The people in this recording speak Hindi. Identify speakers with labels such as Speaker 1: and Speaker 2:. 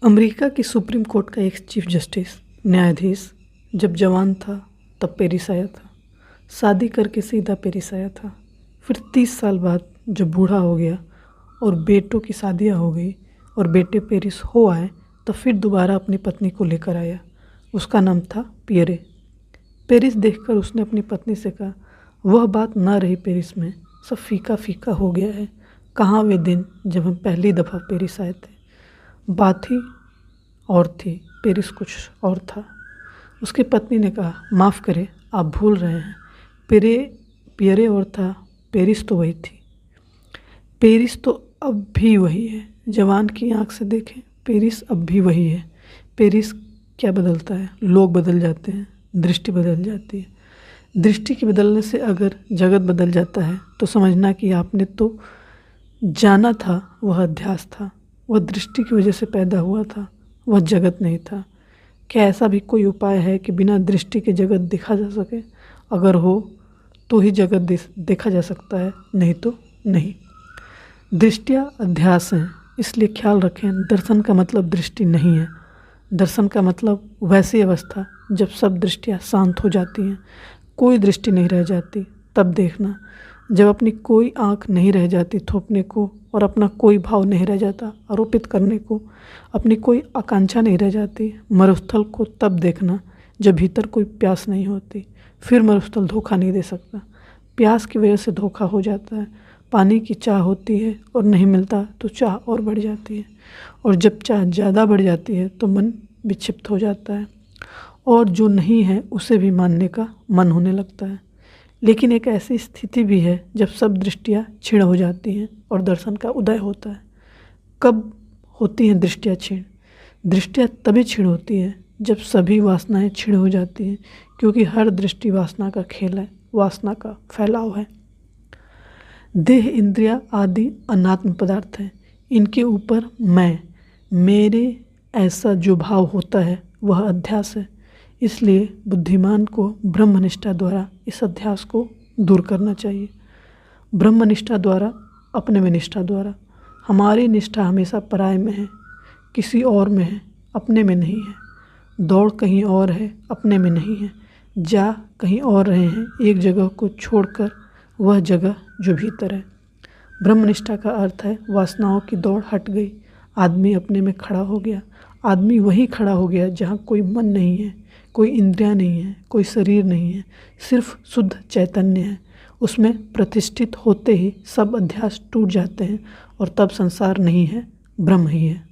Speaker 1: अमेरिका की सुप्रीम कोर्ट का एक चीफ जस्टिस न्यायाधीश जब जवान था तब पेरिस आया था। शादी करके सीधा पेरिस आया था। फिर 30 साल बाद जब बूढ़ा हो गया और बेटों की शादियां हो गई और बेटे पेरिस हो आए, तब फिर दोबारा अपनी पत्नी को लेकर आया। उसका नाम था पियरे। पेरिस देखकर उसने अपनी पत्नी से कहा, वह बात ना रही पेरिस में, सब फीका फीका हो गया है। कहाँ वे दिन जब हम पहली दफ़ा पेरिस आए थे। बात ही और थी, पेरिस कुछ और था। उसकी पत्नी ने कहा, माफ़ करें, आप भूल रहे हैं। पियरे और था, पेरिस तो वही थी। पेरिस तो अब भी वही है। जवान की आंख से देखें, पेरिस अब भी वही है। पेरिस क्या बदलता है? लोग बदल जाते हैं, दृष्टि बदल जाती है। दृष्टि के बदलने से अगर जगत बदल जाता है तो समझना कि आपने तो जाना था वह अध्यास था, वह दृष्टि की वजह से पैदा हुआ था, वह जगत नहीं था। क्या ऐसा भी कोई उपाय है कि बिना दृष्टि के जगत देखा जा सके? अगर हो तो ही जगत देखा जा सकता है, नहीं तो नहीं। दृष्टियाँ अध्यास हैं, इसलिए ख्याल रखें, दर्शन का मतलब दृष्टि नहीं है। दर्शन का मतलब वैसी अवस्था जब सब दृष्टियाँ शांत हो जाती हैं, कोई दृष्टि नहीं रह जाती, तब देखना। जब अपनी कोई आँख नहीं रह जाती थोपने को और अपना कोई भाव नहीं रह जाता आरोपित करने को, अपनी कोई आकांक्षा नहीं रह जाती मरुस्थल को, तब देखना। जब भीतर कोई प्यास नहीं होती, फिर मरुस्थल धोखा नहीं दे सकता। प्यास की वजह से धोखा हो जाता है। पानी की चाह होती है और नहीं मिलता तो चाह और बढ़ जाती है, और जब चाह ज़्यादा बढ़ जाती है तो मन विक्षिप्त हो जाता है और जो नहीं है उसे भी मानने का मन होने लगता है। लेकिन एक ऐसी स्थिति भी है जब सब दृष्टियाँ क्षीण हो जाती हैं और दर्शन का उदय होता है। कब होती हैं दृष्टियाँ क्षीण? दृष्टियाँ तभी क्षीण होती हैं जब सभी वासनाएं क्षीण हो जाती हैं, क्योंकि हर दृष्टि वासना का खेल है, वासना का फैलाव है। देह, इंद्रिया आदि अनात्म पदार्थ हैं। इनके ऊपर मैं, मेरे ऐसा जो भाव होता है वह अध्यास है। इसलिए बुद्धिमान को ब्रह्मनिष्ठा द्वारा इस अध्यास को दूर करना चाहिए। ब्रह्मनिष्ठा द्वारा, अपने में निष्ठा द्वारा। हमारी निष्ठा हमेशा पराय में है, किसी और में है, अपने में नहीं है। दौड़ कहीं और है, अपने में नहीं है। जा कहीं और रहे हैं, एक जगह को छोड़कर, वह जगह जो भीतर है। ब्रह्मनिष्ठा का अर्थ है वासनाओं की दौड़ हट गई, आदमी अपने में खड़ा हो गया। आदमी वही खड़ा हो गया जहाँ कोई मन नहीं है, कोई इंद्रियां नहीं है, कोई शरीर नहीं है, सिर्फ शुद्ध चैतन्य है। उसमें प्रतिष्ठित होते ही सब अध्यास टूट जाते हैं और तब संसार नहीं है, ब्रह्म ही है।